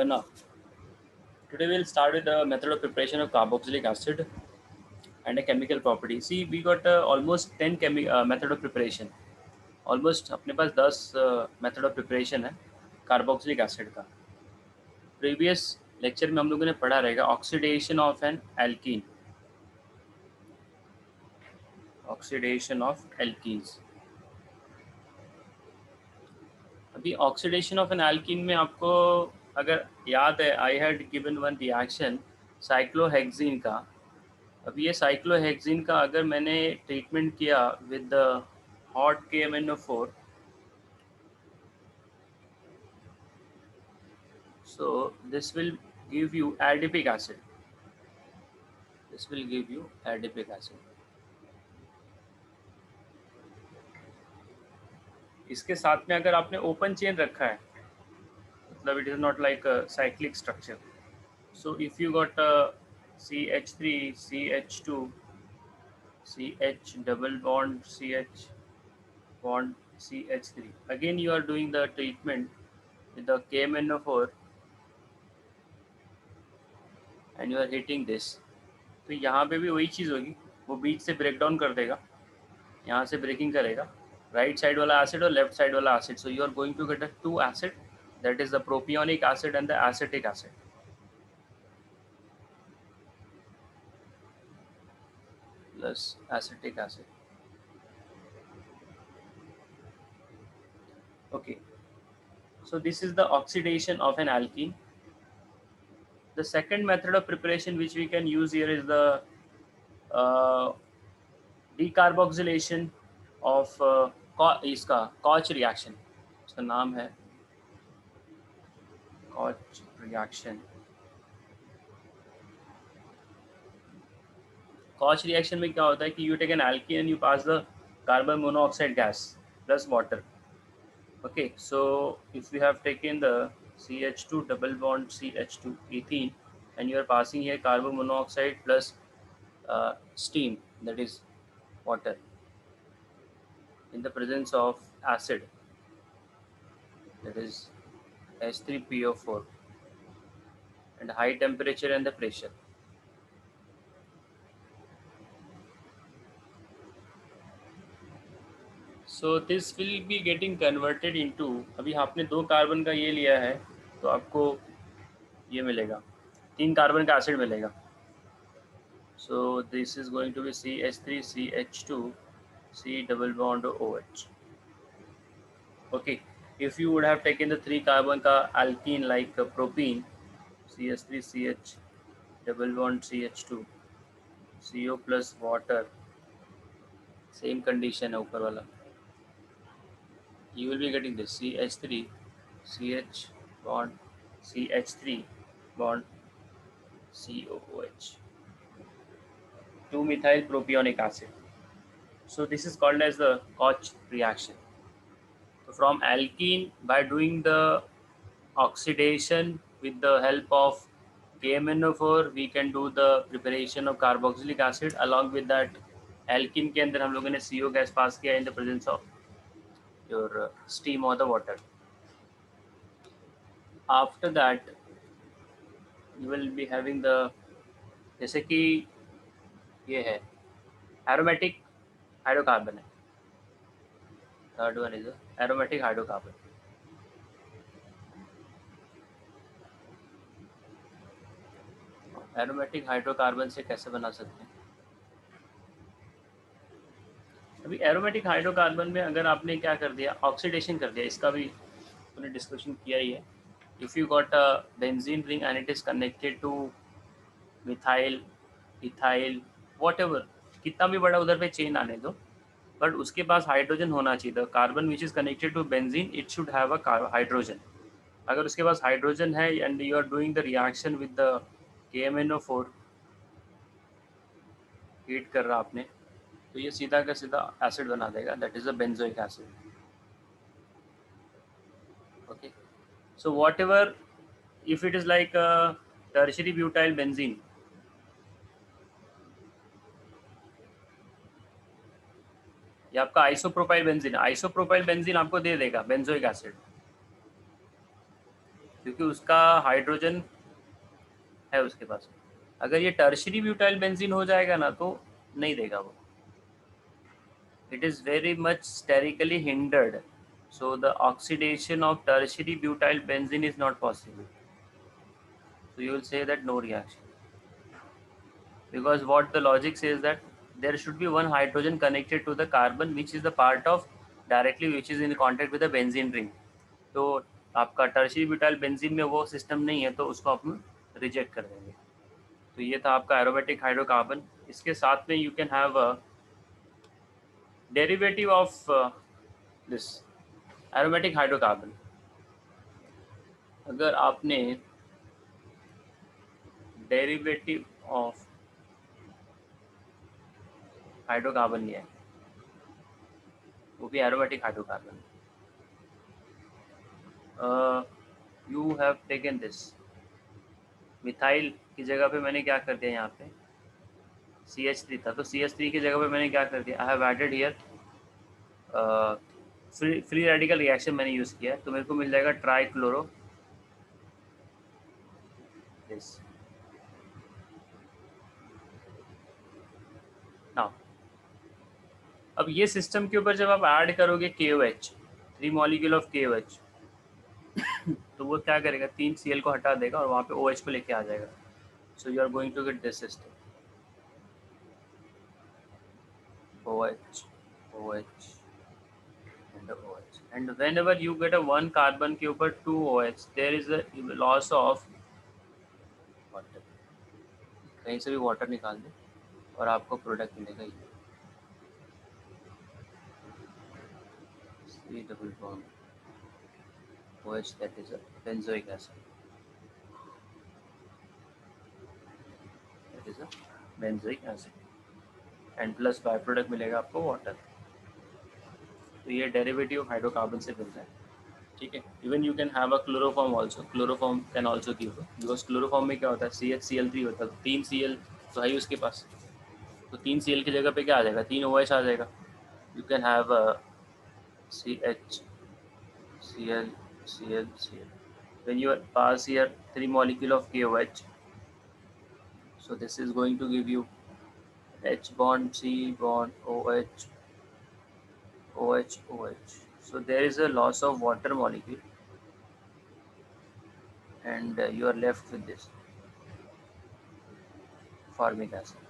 Now, today we'll start with the method of preparation of carboxylic acid and a chemical property. See, we got almost 10 method of preparation. Almost अपने पास 10 method of preparation है carboxylic acid का. Previous lecture में हम लोगों ने पढ़ा रहेगा oxidation of N alkene. Oxidation of alkenes. अभी ऑक्सीडेशन ऑफ एन एल्कीन में आपको अगर याद है, I had given one reaction cyclohexene का. अब ये साइक्लोहेक्सिन का अगर मैंने ट्रीटमेंट किया with the hot KMnO4, so this will give you adipic acid. This will give you adipic acid. इसके साथ में अगर आपने ओपन चेन रखा है, मतलब it is not like cyclic structure. So if you got CH3 CH2 CH double bond CH bond CH3, again you are doing the treatment with the KMnO4 and you are hitting this. तो यहाँ पे भी वही चीज़ होगी, वो बीच से break down कर देगा, यहाँ से ब्रेकिंग करेगा, राइट साइड वाला एसिड और लेफ्ट साइड वाला acid. So you are going to get a two acid, that is the propionic acid and the acetic acid. Plus acetic acid. Okay, so this is the oxidation of an alkene. The second method of preparation which we can use here is the decarboxylation of इसका Koch reaction. इसका नाम है Koch reaction. Koch reaction में क्या होता है कि you take an alkene and you pass the carbon monoxide gas plus water. Okay, so if we have taken the CH2 double bond CH2 ethene and you are passing here carbon monoxide plus steam, that is water, in the presence of acid, that is H3PO4, and high temperature and the pressure. So this will be getting converted into, अभी आपने 2 carbon का ये लिया है तो आपको ये मिलेगा, 3 कार्बन का एसिड मिलेगा. So this is going to be CH3 CH2 C double bond OH. Okay, if you would have taken the 3 carbon का alkene like propene, CH3 CH double bond CH2 CO plus water, same condition है ऊपर वाला, you will be getting this CH3 CH bond CH3 bond COOH, 2-methyl propionic acid. So this is called as the Koch reaction. So from alkene, by doing the oxidation with the help of KMnO4, we can do the preparation of carboxylic acid. Along with that, alkene के अंदर हम लोगों ने CO gas pass किया in the presence of your steam or the water. After that, you will be having the, जैसे कि ये है aromatic hydrocarbon है. Third one is aromatic hydrocarbon. Aromatic hydrocarbon से कैसे बना सकते हैं? अभी एरोमेटिक हाइड्रोकार्बन में अगर आपने क्या कर दिया, ऑक्सीडेशन कर दिया, इसका भी हमने डिस्कशन किया ही है. If you got a benzene ring and it is connected two methyl ethyl whatever, कितना भी बड़ा उधर पे चेन आने दो, बट उसके पास हाइड्रोजन होना चाहिए. The carbon which is connected to benzene it should have a hydrogen. अगर उसके पास हाइड्रोजन है and you are doing the reaction with the KMnO4, heat कर रहा आपने, तो ये सीधा का सीधा एसिड बना देगा, that is a benzoic acid. Okay, so what ever if it is like tertiary butyl benzene, ये आपका आइसोप्रोपाइल बेंजीन, आइसोप्रोपाइल बेंजीन आपको दे देगा बेंजोइक एसिड. क्योंकि उसका हाइड्रोजन है उसके पास। अगर ये टर्शरी ब्यूटाइल बेंजीन हो जाएगा ना तो नहीं देगा वो, it is very much sterically hindered, so the oxidation of tertiary butyl benzene is not possible. So you will say that no reaction, because what the logic says that there should be one hydrogen connected to the carbon which is the part of directly which is in contact with the benzene ring. तो आपका tertiary butyl benzene में वो system नहीं है तो उसको आप reject कर देंगे। तो ये था आपका एरोमेटिक हाइड्रोकार्बन। इसके साथ में you can have a derivative of this aromatic hydrocarbon. अगर आपने डेरिवेटिव ऑफ हाइड्रोकार्बन लिया है, वो भी aromatic hydrocarbon, you have taken this methyl की जगह पे मैंने क्या कर दिया, यहाँ पे CH3 था तो CH3 की जगह पे मैंने क्या कर दिया, I have added here free radical reaction मैंने यूज़ किया है, तो मेरे को मिल जाएगा ट्राई क्लोरो दिस। नाउ अब ये सिस्टम के ऊपर जब आप ऐड करोगे KOH, 3 मॉलिक्यूल ऑफ KOH, तो वो क्या करेगा, 3 Cl को हटा देगा और वहाँ पे OH को लेके आ जाएगा। So you are going to get this system OH, OH and OH, and whenever you get a one carbon के ऊपर 2 OH, there is a loss of water। कहीं से भी वाटर निकाल दे और आपको प्रोडक्ट मिलेगा ये C double bond OH, that is a benzoic acid, that is a benzoic acid, and plus by product मिलेगा आपको वाटर। तो ये डेरिवेटिव हाइड्रोकार्बन से मिलता है, ठीक है। Even you can have a chloroform also, chloroform can also give, because chloroform में क्या होता है CHCl3 होता है, 3 Cl तो है ही उसके पास, तो 3 Cl की जगह पे क्या आ जाएगा, 3 OH आ जाएगा। You can have CH Cl Cl Cl, when you pass here 3 molecule of KOH, so this is going to give you H bond C bond OH OH OH, so there is a loss of water molecule and you are left with this formic acid,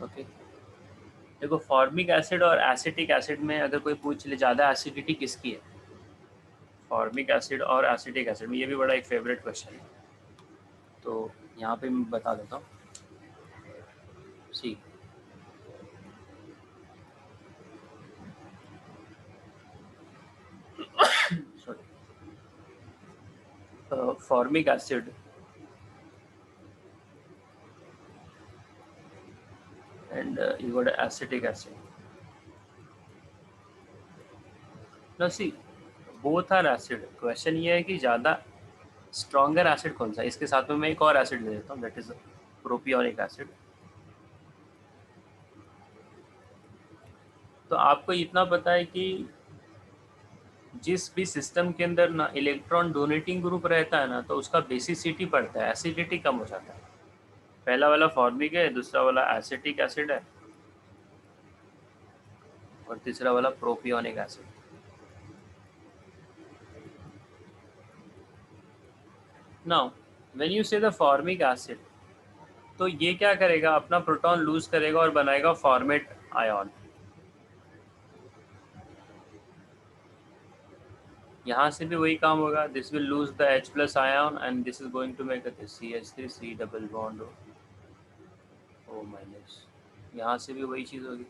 okay. देखो formic acid और acetic acid में अगर कोई पूछ ले ज़्यादा acidity किसकी है, फॉर्मिक एसिड और एसिटिक एसिड में, ये भी बड़ा एक फेवरेट क्वेश्चन है, तो यहाँ पे मैं बता देता हूँ। See sorry, formic acid and you got acetic acid. Now see, both are acid. Question ये है कि ज़्यादा स्ट्रॉन्गर एसिड कौन सा है। इसके साथ में मैं एक और एसिड दे देता हूँ, दैट इज प्रोपियोनिक एसिड। तो आपको इतना पता है कि जिस भी सिस्टम के अंदर ना इलेक्ट्रॉन डोनेटिंग ग्रुप रहता है ना, तो उसका बेसिसिटी बढ़ता है, एसिडिटी कम हो जाता है। पहला वाला फॉर्मिक है, दूसरा वाला एसिटिक एसिड है, और तीसरा वाला propionic acid. Now when you से द फॉर्मिक एसिड, तो ये क्या करेगा, अपना प्रोटॉन लूज करेगा और बनाएगा फॉर्मेट आयन। यहाँ से भी वही काम होगा, this will lose the H plus ion and this is going to make CH3 C double bond O minus. यहाँ से भी वही चीज़ होगी,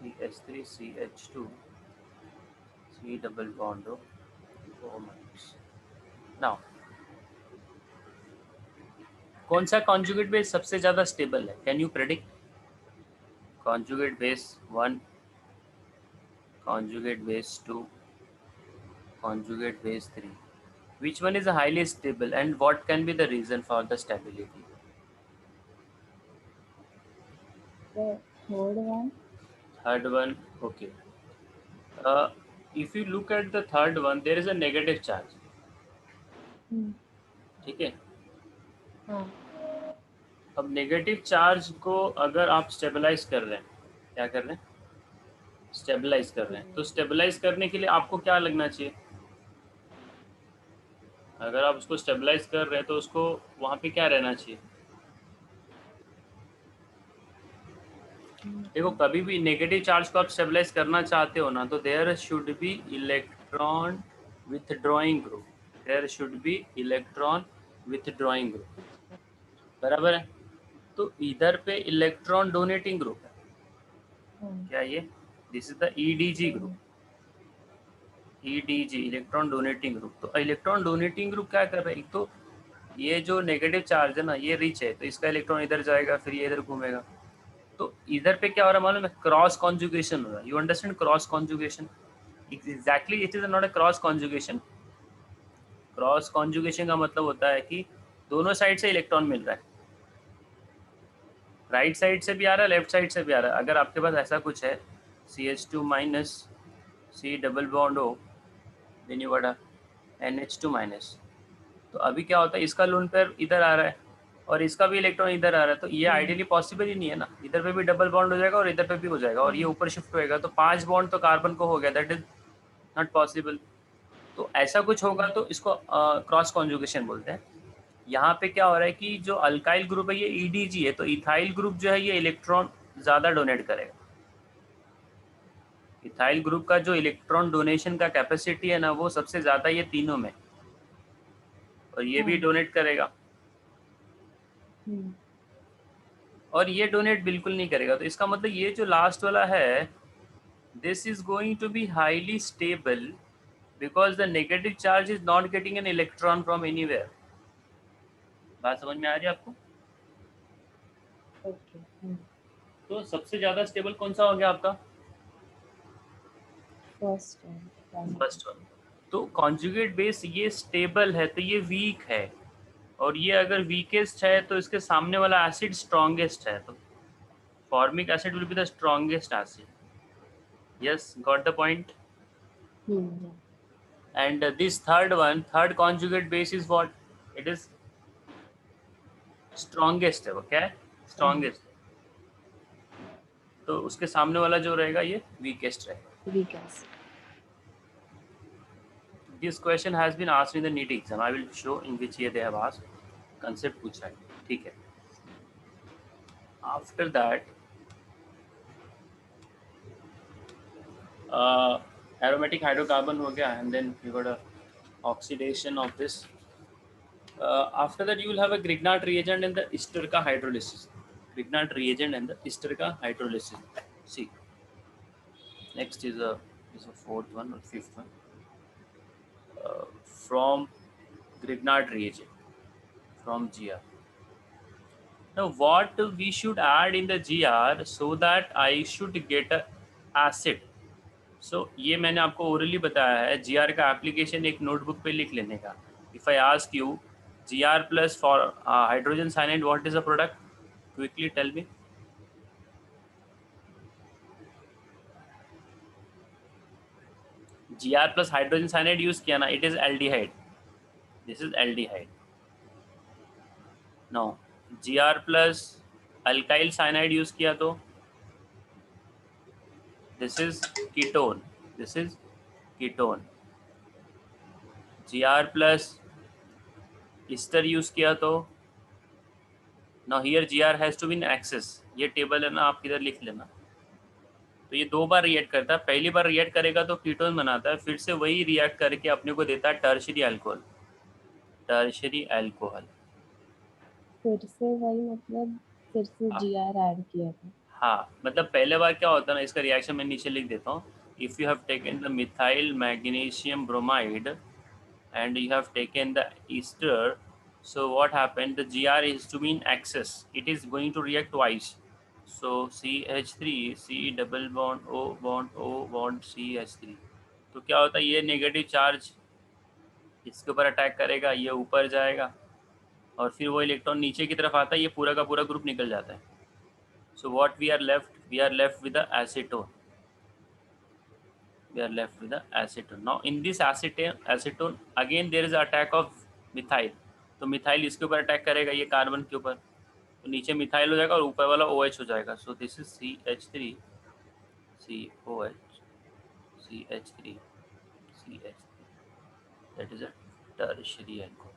CH3 CH2 C double bond O minus. Now कौन सा कॉन्जुगेट बेस सबसे ज़्यादा स्टेबल है, can you predict? Conjugate base 1, conjugate base 2, conjugate base 3. Which one is highly stable and what can be the reason for the stability? The third one. Third one, okay. If you look at the third one, there is a negative charge, ठीक है। हाँ। अब negative charge को अगर आप stabilise कर रहे हैं, क्या कर रहे हैं, स्टेबलाइज कर रहे हैं, तो स्टेबलाइज करने के लिए आपको क्या लगना चाहिए? अगर आप उसको स्टेबलाइज कर रहे हैं तो उसको वहाँ पे क्या रहना चाहिए? देखो, कभी भी नेगेटिव चार्ज को आप स्टेबलाइज करना चाहते हो ना, तो there should be electron withdrawing group, there should be electron withdrawing group, बराबर है। तो इधर पे इलेक्ट्रॉन डोनेटिंग ग्रुप है, क्या ये, this is the EDG group, EDG electron donating group. तो इलेक्ट्रॉन डोनेटिंग ग्रुप क्या कर रहा है, एक तो ये जो नेगेटिव चार्ज है ना, ये रिच है, तो इसका इलेक्ट्रॉन इधर जाएगा, फिर ये इधर घूमेगा। तो इधर पे क्या हो रहा है मालूम है, क्रॉस कॉन्जुगेशन हो रहा है। You understand cross conjugation? Exactly, it is not a cross conjugation. Cross conjugation का मतलब होता है कि दोनों साइड से इलेक्ट्रॉन मिल रहा है, राइट साइड से भी आ रहा है, लेफ्ट साइड से भी आ रहा है। अगर आपके पास ऐसा कुछ है, CH2 minus C double bond O, then you got NH2 minus. तो अभी क्या होता है, इसका लोन पेयर इधर आ रहा है और इसका भी इलेक्ट्रॉन इधर आ रहा है, तो ये आइडियली पॉसिबल ही नहीं है ना। इधर पे भी डबल बॉन्ड हो जाएगा और इधर पे भी हो जाएगा और ये ऊपर शिफ्ट होएगा, तो 5 बॉन्ड तो कार्बन को हो गया, दैट इज नॉट पॉसिबल। तो ऐसा कुछ होगा तो इसको क्रॉस कॉन्जुगेशन बोलते हैं। यहाँ पे क्या हो रहा है कि जो अल्काइल ग्रुप है ये ईडीजी है, तो इथाइल ग्रुप जो है ये इलेक्ट्रॉन ज़्यादा डोनेट करेगा। इथाइल ग्रुप का जो इलेक्ट्रॉन डोनेशन का कैपेसिटी है ना, वो सबसे ज़्यादा ये तीनों में, और ये भी डोनेट करेगा। और ये डोनेट बिल्कुल नहीं करेगा, तो इसका मतलब ये जो लास्ट वाला है, this is going to be highly stable because the negative charge is not getting an electron from anywhere. बात समझ में आ रही है आपको? ओके। तो सबसे ज्यादा स्टेबल कौन सा हो गया आपका? First first one. तो कॉन्जुगेट बेस ये स्टेबल है, तो ये वीक है, और ये अगर वीकेस्ट है तो इसके सामने वाला एसिड स्ट्रॉन्गेस्ट है, तो formic acid will be the strongest acid. Yes, got the point. And this third one, third conjugate base is what? It is strongest है, वो क्या है, strongest। तो उसके सामने वाला जो रहेगा ये weakest रहेगा। This question has been asked in the NEET exam. I will show in which year they have asked. Concept पूछा है, ठीक है। After that, aromatic hydrocarbon हो गया, and then you got a oxidation of this. After that, you will have a Grignard reagent and the Sturka hydrolysis. Grignard reagent and the Sturka hydrolysis. See, next is a fourth one or fifth one. From Grignard reagent, from GR. Now, what we should add in the GR so that I should get a acid. So, ये मैंने आपको orally बताया है, GR का application एक notebook पे लिख लेने का। If I ask you GR plus for hydrogen cyanide, what is the product? Quickly tell me. GR plus hydrogen cyanide use किया ना, it is aldehyde. This is aldehyde. Now GR plus alkyl cyanide use किया तो this is ketone. This is ketone. GR plus ester use किया तो, now here GR has to be in excess. ये table है ना, आप इधर लिख लेना। तो ये 2 बार रिएक्ट करता है, पहली बार रिएक्ट करेगा तो कीटोन बनाता है, फिर से वही रिएक्ट करके अपने को देता है टर्शियरी अल्कोहल। टर्शियरी अल्कोहल फिर से वही, मतलब फिर से GR ऐड किया था। हाँ, मतलब पहले बार क्या होता है ना, इसका रिएक्शन मैं नीचे लिख देता हूँ। If you have taken the methyl magnesium bromide and you have taken the ester, so what happened, the GR is to be in excess, it is going to react twice. So CH3 C double bond O bond CH3, तो क्या होता है, ये negative charge इसके ऊपर attack करेगा, ये ऊपर जाएगा और फिर वो इलेक्ट्रॉन नीचे की तरफ आता है, ये पूरा का पूरा ग्रुप निकल जाता है। So what we are left, we are left with the acetone. we are left with the acetone. Now in this acetone again there is attack of methyl, तो मिथाइल इसके ऊपर अटैक करेगा, ये कार्बन के ऊपर, तो नीचे मिथाइल हो जाएगा और ऊपर वाला OH हो जाएगा. So this is CH3 COH CH3 CH3, that is a tertiary alcohol.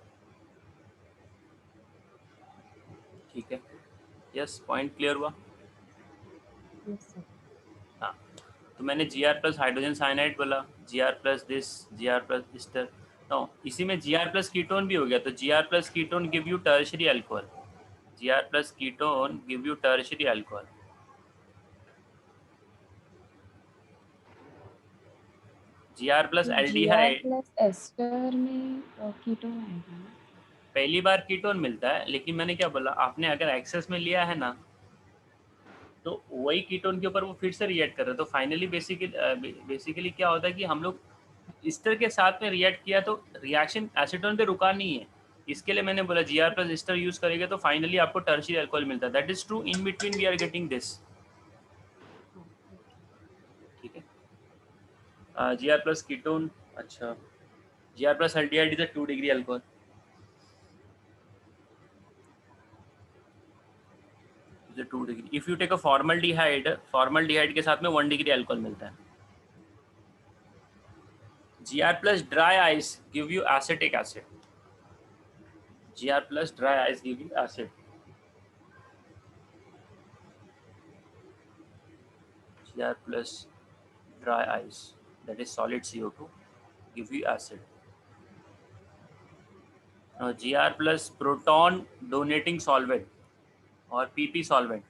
ठीक है, यस, पॉइंट क्लियर हुआ. Yes sir. हाँ, तो मैंने Gr प्लस हाइड्रोजन साइनाइड बोला, Gr plus this, Gr plus ester. No, इसी में Gr प्लस कीटोन भी हो गया, तो Gr plus ketone give you tertiary alcohol. Gr plus ketone give you tertiary alcohol. Gr plus तो जीआर एल्डिहाइड प्लस एस्टर में ketone आएगा ना? पहली बार कीटोन मिलता है, लेकिन मैंने क्या बोला, आपने अगर एक्सेस में लिया है ना, तो वही कीटोन के ऊपर वो फिर से रिएक्ट कर रहे हैं. तो फाइनली बेसिकली क्या होता है कि हम लोग ईस्टर के साथ में रिएक्ट किया तो रिएक्शन एसीटोन पे रुका नहीं है. इसके लिए मैंने बोला Gr प्लस ईस्टर यूज करेंगे तो फाइनली आपको टर्शियरी अल्कोहल मिलता है. That is true, in between we are getting this. ठीक है, Gr प्लस कीटोन. अच्छा, Gr plus aldehyde is a 2 degree alcohol. Is a 2 degree. If you take a formaldehyde के साथ में 1 डिग्री अल्कोहल मिलता है. Gr plus dry ice give you acetic acid. Gr plus dry ice give you acid. Gr plus dry ice, that is solid CO2, give you acid. Now Gr plus proton donating solvent or PP solvent,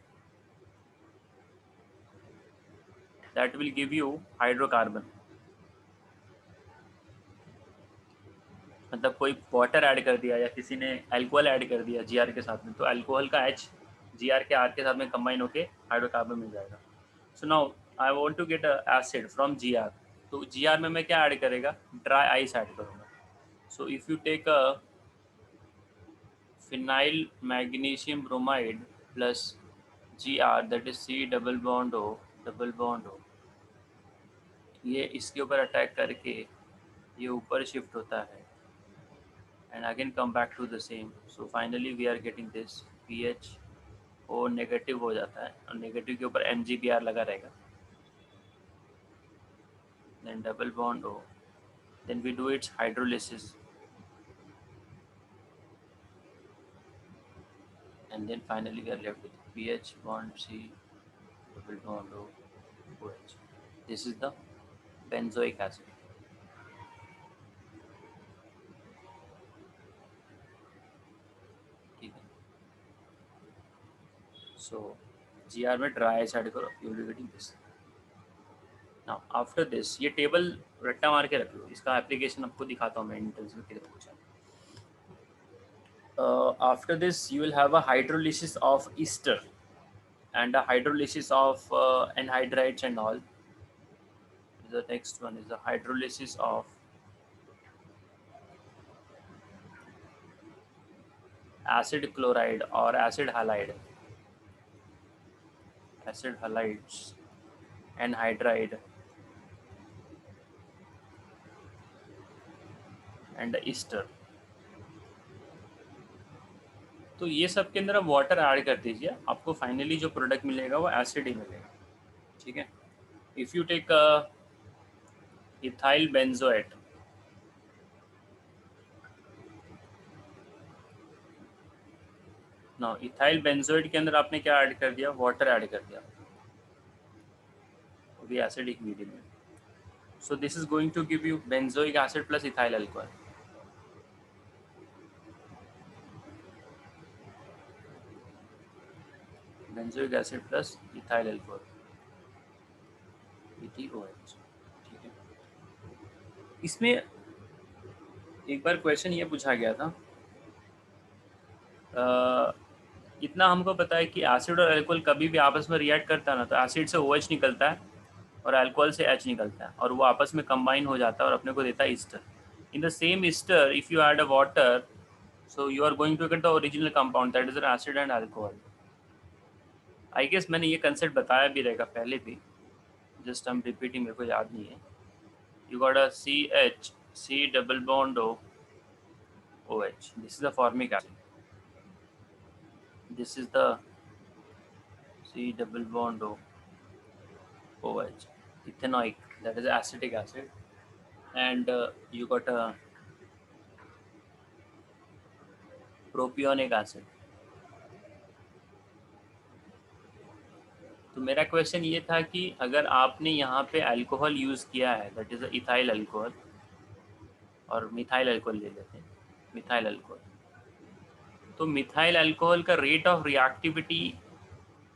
that will give you hydrocarbon. मतलब कोई water add कर दिया या किसी ने alcohol add कर दिया Gr के साथ में, तो अल्कोहल का H Gr के R के साथ में कंबाइन होके हाइड्रोकार्बन मिल जाएगा. So now I want to get acid from Gr. तो Gr में मैं क्या ऐड करेगा, ड्राई आइस ऐड करूँगा. So if you take a phenyl magnesium bromide plus Gr, that is C double bond O double bond O, ये इसके ऊपर attack करके ये ऊपर शिफ्ट होता है and again come back to the same. So finally we are getting this pH O negative हो जाता है और नेगेटिव के ऊपर MgBr लगा रहेगा. Then double bond O, then we do its hydrolysis, and then finally we are left with pH bond C double bond O OH. This is the benzoic acid. ठीक है, so Gr में dry ice add करो, you will be getting this. Now after this, ये table रट्टा मार के रख लो, इसका एप्लीकेशन आपको दिखाता हूँ मैं इंटेंस में किधर पूछा. After this you will have a hydrolysis of ester and a hydrolysis of anhydrides and all. The next one is the hydrolysis of acid chloride or acid halide, acid halides, anhydride and ester. तो ये सब के अंदर आप water add कर दीजिए, आपको finally जो प्रोडक्ट मिलेगा वो एसिड ही मिलेगा. ठीक है, if you take ethyl benzoate, ना इथाइल बेंजोएट के अंदर आपने क्या ऐड कर दिया, वाटर ऐड कर दिया, वो भी एसिडिक मीडियम में. So this is going to give you benzoic acid plus ethyl alcohol. Benzoic acid plus ethyl alcohol, ETOH. ठीक है, इसमें एक बार क्वेश्चन ये पूछा गया था, इतना हमको पता है कि एसिड और अल्कोहल कभी भी आपस में रिएक्ट करता है ना, तो एसिड से OH निकलता है और अल्कोहल से H निकलता है और वो आपस में कंबाइन हो जाता है और अपने को देता है ester. In the same ester if you add a water, so you are going to get the original compound, that is an acid and alcohol. I guess मैंने ये कंसेप्ट बताया भी रहेगा पहले भी, जस्ट आई एम रिपीटिंग, मेरे को याद नहीं है. you got a CH, C double bond O, OH. This is the formic acid. This is the C double bond O, OH. Ethanoic, that is acetic acid. And you got a propionic acid. तो मेरा question ये था कि अगर आपने यहाँ पे alcohol use किया है, दैट इज़ इथाइल अल्कोहल, और मिथाइल अल्कोहल ले लेते हैं, मिथाइल अल्कोहल, तो मिथाइल अल्कोहल का रेट ऑफ रिएक्टिविटी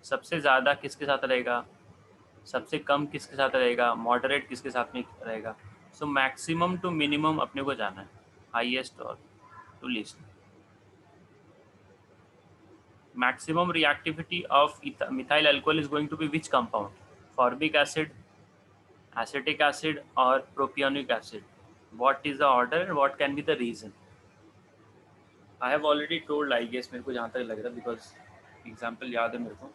सबसे ज़्यादा किसके साथ रहेगा, सबसे कम किसके साथ रहेगा, मॉडरेट किसके साथ में रहेगा? सो मैक्सिमम टू मिनिमम अपने को जाना है, हाईएस्ट और to least. Maximum reactivity of methyl alcohol is going to be which compound? Formic acid, acetic acid, or propionic acid? What is the order and what can be the reason? I have already told, I guess, मेरे को जहाँ तक लग रहा है, because example याद है मेरे को.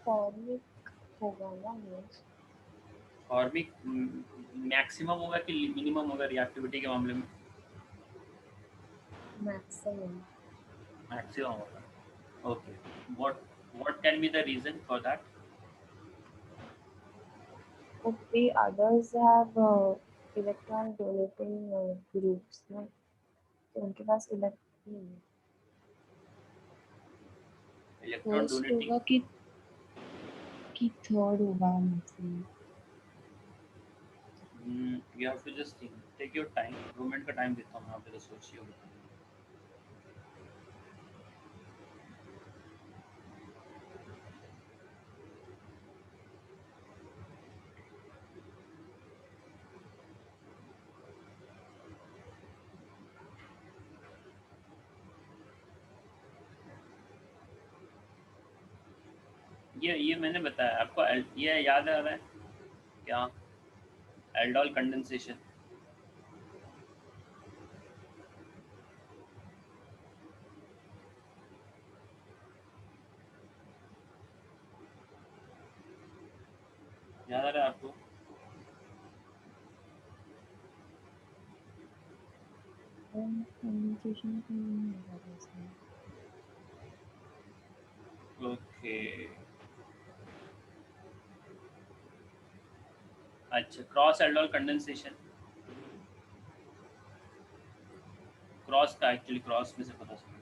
फॉर्मिक होगा ना ये? फॉर्मिक मैक्सिमम होगा कि मिनिमम होगा रिएक्टिविटी के मामले में? मैक्सिमम. मैक्सिमम होगा. Okay, what can be the reason for that? The others have electron donating groups, ना? तो उनके पास इलेक्ट्रॉन इलेक्ट्रॉन डोनेटिंग होगा कि थर्ड होगा maximum. You have to just think. Take your time. 2 minute का टाइम देता हूँ, आप जरा सोचिए. ये मैंने बताया आपको. ये याद आ रहा है क्या? Aldol condensation. याद आ रहा है आपको? कंडेंसेशन का नहीं होगा इसमें. ओके, अच्छा. क्रॉस एल्डोल कंडेंसेशन, क्रॉस का एक्चुअली क्रॉस में से पता चला.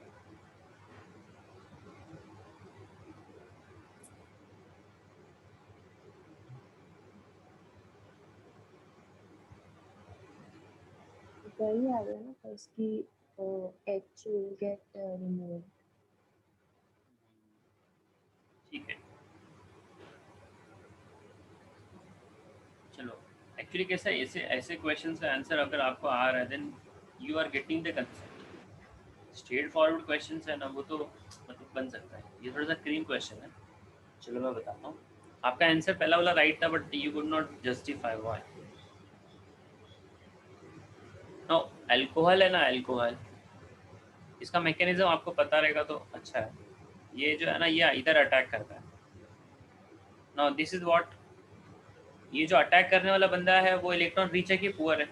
वही आ गया ना फर्स्ट की H will get removed. ठीक है, चलो. एक्चुअली कैसा है, ऐसे क्वेश्चन का आंसर अगर आपको आ रहा है, then you are getting the concept. Straightforward question है ना, वो तो मतलब बन सकता है. ये थोड़ा सा क्रीम क्वेश्चन है. चलो मैं बताता हूँ. आपका आंसर पहला वाला राइट था, but you could not justify why. No, alcohol है ना, अल्कोहल, इसका मैकेनिज्म आपको पता रहेगा तो अच्छा है. ये जो है ना, ये इधर अटैक करता है. नाउ दिस इज व्हाट, ये जो अटैक करने वाला बंदा है वो इलेक्ट्रॉन रिच है कि पुअर है?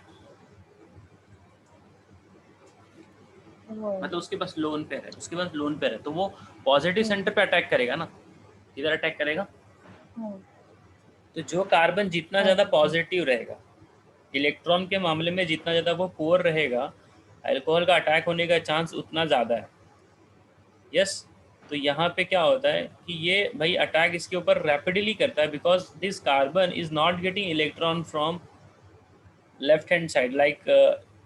मतलब उसके पास लोन पेयर है, उसके पास लोन पेयर है, तो वो पॉजिटिव सेंटर पे अटैक करेगा ना, इधर अटैक करेगा. तो जो कार्बन जितना ज़्यादा पॉजिटिव रहेगा, इलेक्ट्रॉन के मामले में जितना ज़्यादा वो पुअर रहेगा, अल्कोहल का अटैक होने का चांस उतना ज़्यादा है. यस. तो यहाँ पे क्या होता है कि ये भाई अटैक इसके ऊपर रैपिडली करता है, because this carbon is not getting electron from left hand side, like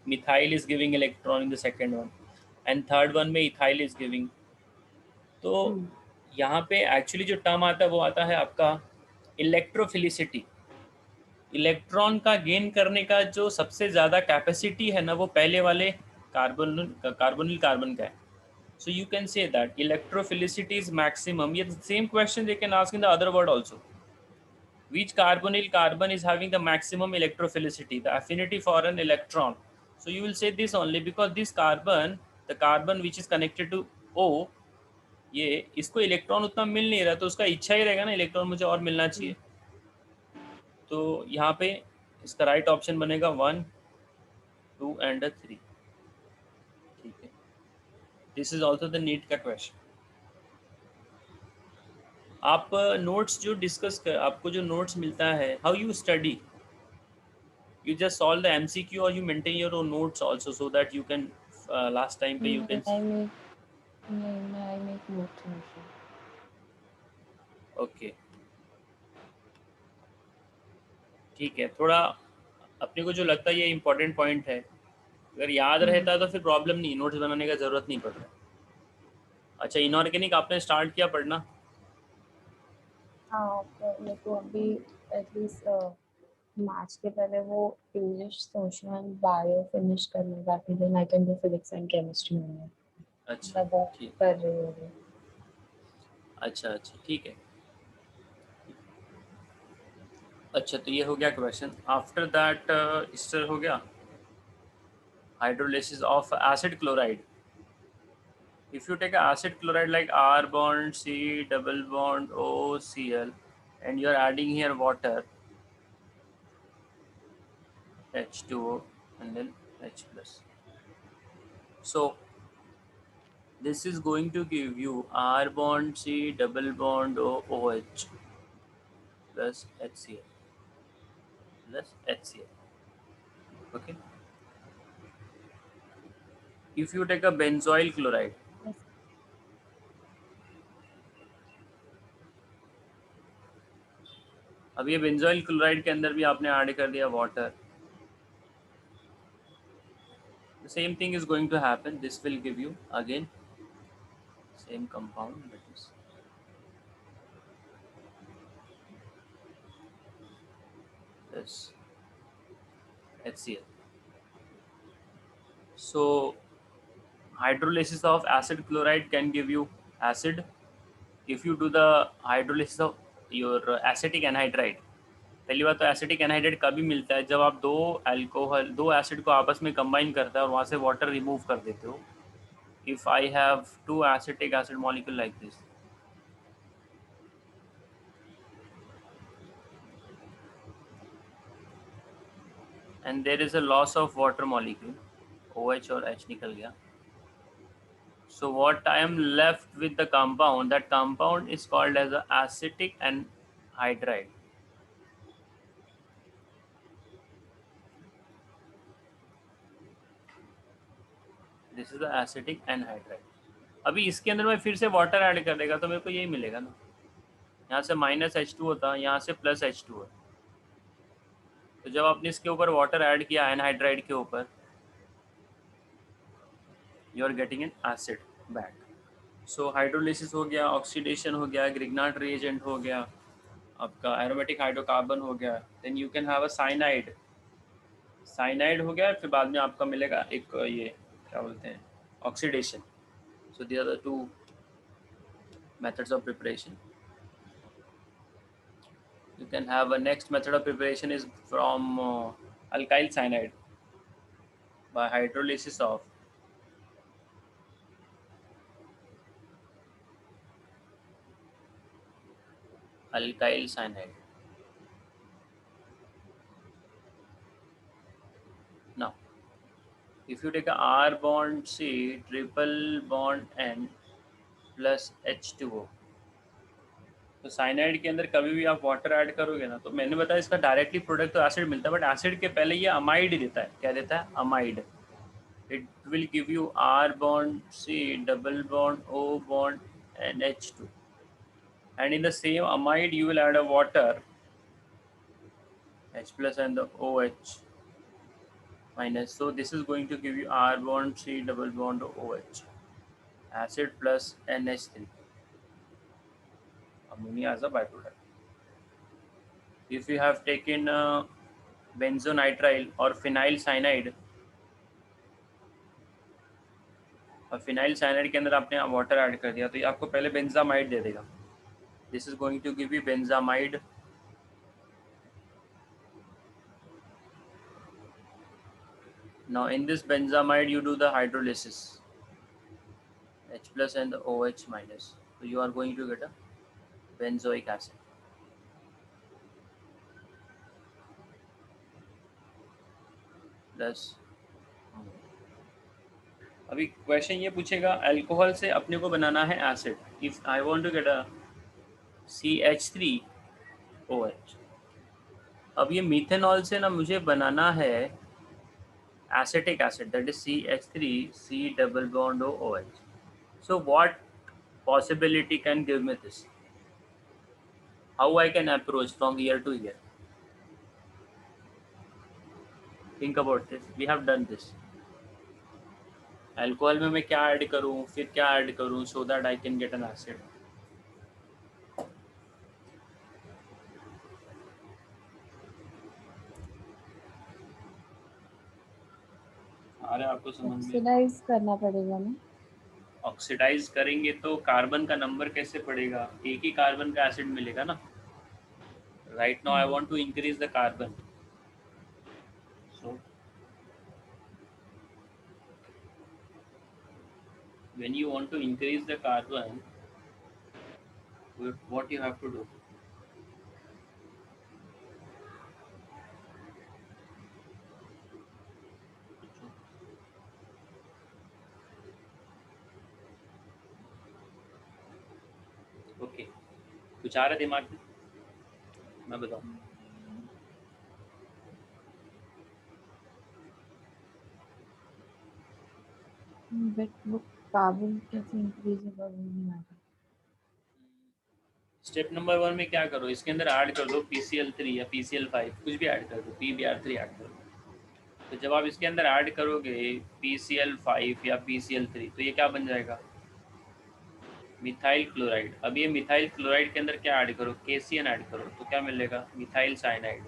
methyl is giving electron in the second one, and third one में इथाइल इज गिविंग. तो यहाँ पे एक्चुअली जो टर्म आता है वो आता है आपका इलेक्ट्रोफिलिसिटी. इलेक्ट्रॉन का गेन करने का जो सबसे ज़्यादा कैपेसिटी है ना, वो पहले वाले कार्बोनिल कार्बन का है. So you can say that electrophilicity is maximum. Yet the same question they can ask in the other word also. Which carbonyl carbon is having the maximum electrophilicity, the affinity for an electron? So you will say this only because this carbon, the carbon which is connected to O, ये इसको electron उतना मिल नहीं रहा, तो उसका इच्छा ही रहेगा ना इलेक्ट्रॉन मुझे और मिलना चाहिए. तो यहाँ पे इसका राइट ऑप्शन बनेगा 1, 2 एंड 3. ठीक है. This is also the NEET का क्वेश्चन. आप नोट्स जो डिस्कस कर, आपको जो नोट्स मिलता है, how you study? You just solve the MCQ or you maintain your own notes also so that you can last time पे you can. I make notes also. Okay, ठीक है. थोड़ा अपने को जो लगता है ये इम्पोर्टेंट पॉइंट है, अगर याद रहता है तो फिर प्रॉब्लम नहीं, नोट्स बनाने का ज़रूरत नहीं पड़ रहा है. अच्छा, इनऑर्गेनिक आपने स्टार्ट किया पढ़ना? हाँ, मेरे को अभी एटलीस्ट मार्च के पहले वो इंग्लिश, सोशल, बायो फिनिश करने बाकी, then I can do physics and chemistry में. अच्छा मैं वो ठीक. कर रही हूँ अभी. अच्छा अच्छा ठीक है. अच्छा, तो ये हो गया क्वेश्चन. आफ्टर दैट इससे हो गया hydrolysis of acid chloride. If you take acid chloride like R bond C double bond OCl and you are adding here water H2O and then H plus. So this is going to give you R bond C double bond OH plus HCl plus HCl. Okay. If you take a benzoyl chloride, अब ये benzoyl chloride के अंदर भी आपने add कर दिया water. The same thing is going to happen. This will give you again same compound, that is this HCl. So hydrolysis of acid chloride can give you acid. If you do the hydrolysis of your acetic anhydride, पहली बात तो acetic anhydride कभी मिलता है जब आप दो acid को आपस में कंबाइन करता है और वहाँ से वाटर रिमूव कर देते हो. If I have two acetic acid molecule like this, and there is a loss of water molecule, OH और H निकल गया. So what I am left with the compound, that compound is called as a acetic anhydride. This is the acetic anhydride. अभी इसके अंदर मैं फिर से water add कर देगा तो मेरे को यही मिलेगा ना. यहाँ से माइनस H2 होता, यहाँ से प्लस H2 है. तो जब आपने इसके ऊपर वाटर ऐड किया एनहाइड्राइड के ऊपर, you are getting an acid back. So hydrolysis हो गया, ऑक्सीडेशन हो गया, ग्रिग्नाट रिएजेंट हो गया, आपका एरोमेटिक हाइड्रोकार्बन हो गया, then you can have a cyanide. Cyanide हो गया, फिर बाद में आपका मिलेगा एक ये क्या बोलते हैं, oxidation. So these are the two methods of preparation. You can have a next method of preparation is from alkyl cyanide by hydrolysis of alkyl cyanide. Now if you take a R bond C triple bond N plus H2O, तो cyanide के अंदर कभी भी आप water add करोगे ना, तो मैंने बताया इसका डायरेक्टली प्रोडक्ट तो एसिड मिलता है, बट एसिड के पहले ये अमाइड देता है. क्या देता है? Amide. It will give you R bond C double bond O bond and H2, and in the same amide you will add a water H plus and the OH minus. So this is going to give you R bond C double bond OH, acid plus NH3, ammonia as a byproduct. If you have taken benzonitrile or phenyl cyanide, और phenyl cyanide के अंदर आपने water add कर दिया तो ये आपको पहले बेंजामाइड दे देगा. This is going to give you benzamide. Now in this benzamide you do the hydrolysis, H plus and the OH minus. So you are going to get a benzoic acid. Plus अभी question ये पूछेगा alcohol से अपने को बनाना है acid. If I want to get a CH3OH. अब ये मिथेनॉल से ना मुझे बनाना है acetic acid, that is CH3C double bond OH. So what possibility can give me this? How I can approach from here to here? Think about this. We have done this. Alcohol में मैं क्या add करूं, फिर क्या add करूं, so that I can get an acid. अरे आपको समझ में ऑक्सीडाइज करना पड़ेगा ना. ऑक्सीडाइज करेंगे तो कार्बन का नंबर कैसे पड़ेगा? एक ही कार्बन का एसिड मिलेगा ना. Right now I want to increase the carbon. So when you want to increase the carbon, what you have to do? Okay, कुछ आ रहा है दिमाग में? मैं बताऊं. बट वो कार्बन कैसे इंक्रीज होगा वो नहीं आता. स्टेप नंबर 1 में क्या करो, इसके अंदर ऐड कर दो PCl3 या PCl5, कुछ भी ऐड कर दो, PBr3 ऐड कर दो. तो जब आप इसके अंदर ऐड करोगे PCl5 या PCl3 तो ये क्या बन जाएगा? Methyl chloride. अब ये मिथाइल क्लोराइड के अंदर क्या ऐड करो? KCN ऐड करो तो क्या मिलेगा? Methyl cyanide.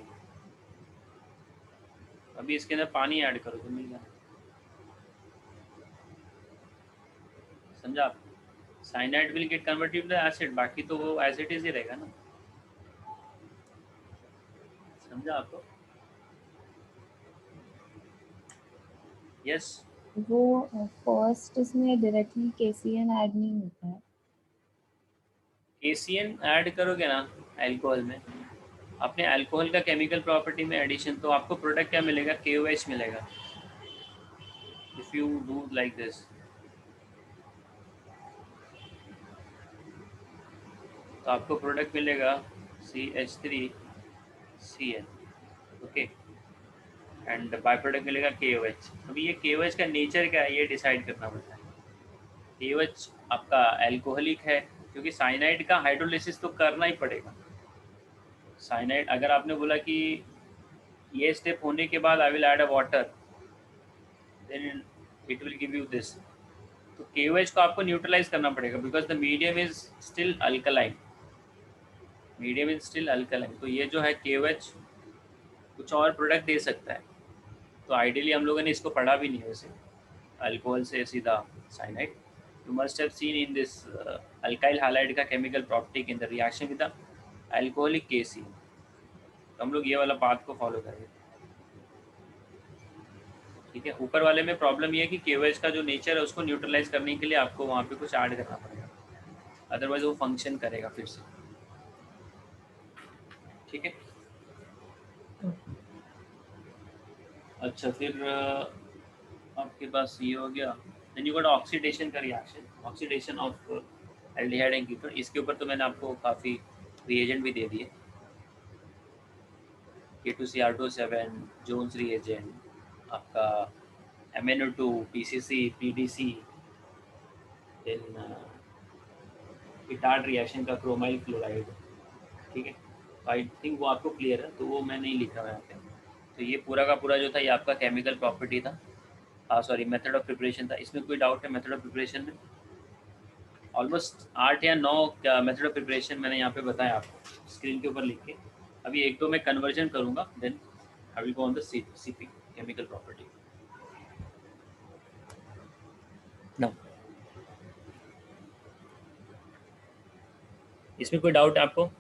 अभी इसके अंदर पानी ऐड करो तो मिल जाएगा. समझा आप? Cyanide will get converted to acid, बाकी तो वो एज इट इज ही रहेगा ना. समझा आपको? यस. वो फर्स्ट इसमें डायरेक्टली KCN ऐड नहीं होता है. KCN ऐड करोगे ना अल्कोहल में, अपने अल्कोहल का केमिकल प्रॉपर्टी में एडिशन, तो आपको प्रोडक्ट क्या मिलेगा? KOH मिलेगा. If you do like this तो आपको प्रोडक्ट मिलेगा CH3Cl. Okay, and by product मिलेगा KOH. अभी ये KOH का नेचर क्या है ये डिसाइड करना पड़ता है. KOH आपका अल्कोहलिक है क्योंकि साइनाइड का हाइड्रोलिसिस तो करना ही पड़ेगा. साइनाइड अगर आपने बोला कि ये स्टेप होने के बाद I will add a water, then it will give you this. तो KOH को आपको न्यूट्रलाइज करना पड़ेगा because the medium is still alkaline. Medium is still alkaline. तो ये जो है KOH कुछ और प्रोडक्ट दे सकता है. तो आइडियली हम लोगों ने इसको पढ़ा भी नहीं वैसे, अल्कोहल से सीधा cyanide. You must have seen in this alkyl halide का chemical property in the reaction with the alcoholic KC. तो हम लोग ये वाला पाथ को फॉलो करेंगे. ठीक है. ऊपर वाले में प्रॉब्लम ये है कि KOH का जो नेचर है उसको न्यूट्रलाइज करने के लिए आपको वहाँ पे कुछ ऐड करना पड़ेगा, अदरवाइज वो फंक्शन करेगा फिर से. ठीक है. अच्छा, फिर आपके पास ये हो गया. देन यू गॉट ऑक्सीडेशन का reaction, oxidation of aldehyde and ketone. इसके ऊपर तो मैंने आपको काफ़ी रिएजेंट भी दे दिए. K2CR27, जोन्स रिएजेंट, आपका MnO2, PCC, PDC, then Etard reaction का क्रोमाइल क्लोराइड. ठीक है. आई थिंक वो आपको क्लियर है, तो वो मैं नहीं लिखा हुआ यहाँ पे. तो ये पूरा का पूरा जो था ये आपका केमिकल प्रॉपर्टी था. सॉरी, मेथड ऑफ प्रिपरेशन था. इसमें कोई डाउट है मेथड ऑफ प्रिपरेशन में? ऑलमोस्ट 8 या 9 मेथड ऑफ प्रिपरेशन मैंने यहाँ पे बताया आपको स्क्रीन के ऊपर लिख के. अभी एक दो मैं कन्वर्जन करूँगा, then I will go on the CP chemical property. Now इसमें कोई डाउट है आपको?